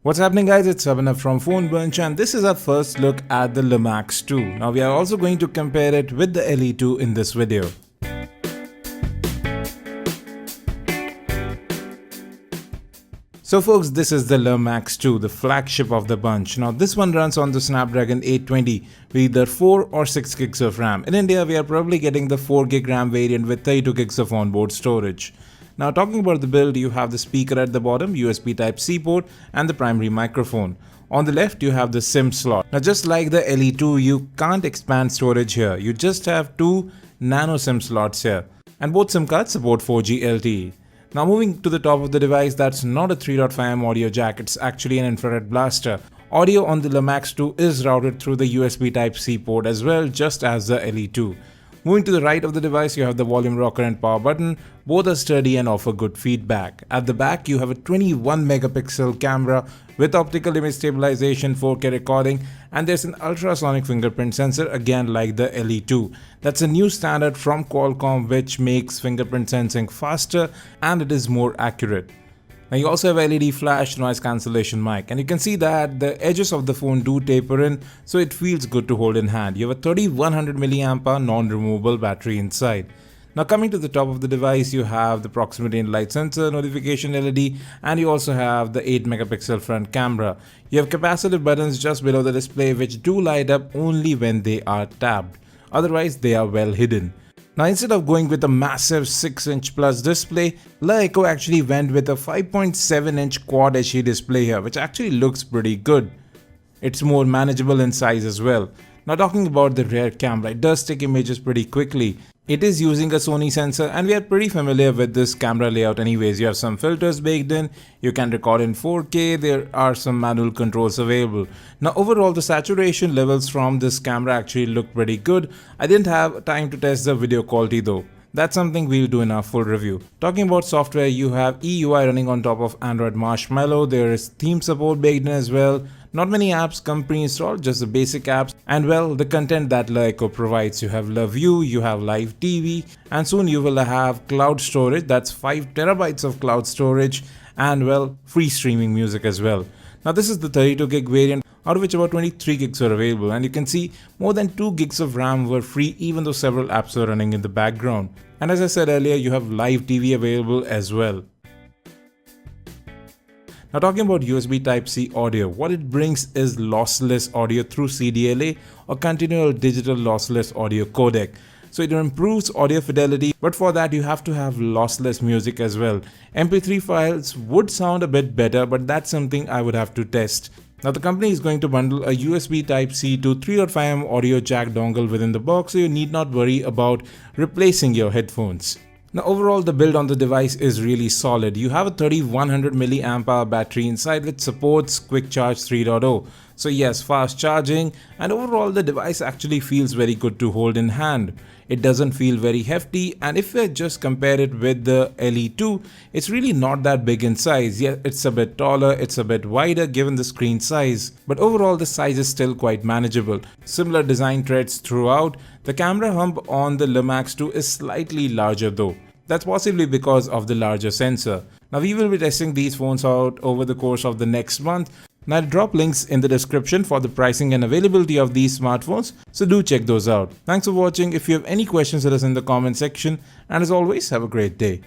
What's happening, guys? It's Abhinav from PhoneBunch, and this is our first look at the Le Max 2. Now we are also going to compare it with the LE2 in this video. So folks, this is the Le Max 2, the flagship of the bunch. Now this one runs on the Snapdragon 820 with either 4 or 6 gigs of RAM. In India, we are probably getting the 4 gig RAM variant with 32 gigs of onboard storage. Now talking about the build, you have the speaker at the bottom, USB Type-C port and the primary microphone. On the left, you have the SIM slot. Now just like the LE2, you can't expand storage here. You just have two nano SIM slots here. And both SIM cards support 4G LTE. Now moving to the top of the device, that's not a 3.5mm audio jack, it's actually an infrared blaster. Audio on the Le Max 2 is routed through the USB Type-C port as well, just as the LE2. Moving to the right of the device, you have the volume rocker and power button. Both are sturdy and offer good feedback. At the back, you have a 21 megapixel camera with optical image stabilization, 4K recording, and there's an ultrasonic fingerprint sensor, again like the LE2. That's a new standard from Qualcomm which makes fingerprint sensing faster and it is more accurate. Now you also have LED flash, noise cancellation mic, and you can see that the edges of the phone do taper in, so it feels good to hold in hand. You have a 3100 mAh non-removable battery inside. Now coming to the top of the device, you have the proximity and light sensor, notification LED, and you also have the 8 megapixel front camera. You have capacitive buttons just below the display which do light up only when they are tapped. Otherwise they are well hidden. Now instead of going with a massive 6-inch plus display, LeEco actually went with a 5.7-inch Quad HD display here, which actually looks pretty good. It's more manageable in size as well. Now talking about the rear camera, it does take images pretty quickly. It is using a Sony sensor and we are pretty familiar with this camera layout anyways. You have some filters baked in, you can record in 4K, there are some manual controls available. Now overall the saturation levels from this camera actually look pretty good. I didn't have time to test the video quality though. That's something we'll do in our full review. Talking about software, you have EUI running on top of Android Marshmallow. There is theme support baked in as well. Not many apps come pre-installed, just the basic apps, and well, the content that LeEco provides. You have LeView, you have Live TV, and soon you will have cloud storage. That's 5 terabytes of cloud storage, and well, free streaming music as well. Now this is the 32 gig variant, out of which about 23 gigs are available, and you can see more than 2 gigs of RAM were free even though several apps are running in the background. And as I said earlier, you have Live TV available as well. Now talking about USB Type-C audio, what it brings is lossless audio through CDLA or continual digital lossless audio codec. So it improves audio fidelity, but for that you have to have lossless music as well. MP3 files would sound a bit better, but that's something I would have to test. Now the company is going to bundle a USB Type-C to 3.5mm audio jack dongle within the box, so you need not worry about replacing your headphones. Now overall the build on the device is really solid. You have a 3100 mAh battery inside which supports Quick Charge 3.0. So yes, fast charging, and overall the device actually feels very good to hold in hand. It doesn't feel very hefty, and if I just compare it with the LE2, it's really not that big in size. Yeah, it's a bit taller, it's a bit wider given the screen size, but overall the size is still quite manageable. Similar design traits throughout. The camera hump on the Le Max 2 is slightly larger though. That's possibly because of the larger sensor. Now we will be testing these phones out over the course of the next month. Now I'll drop links in the description for the pricing and availability of these smartphones, so do check those out. Thanks for watching. If you have any questions, let us in the comment section, and as always, have a great day.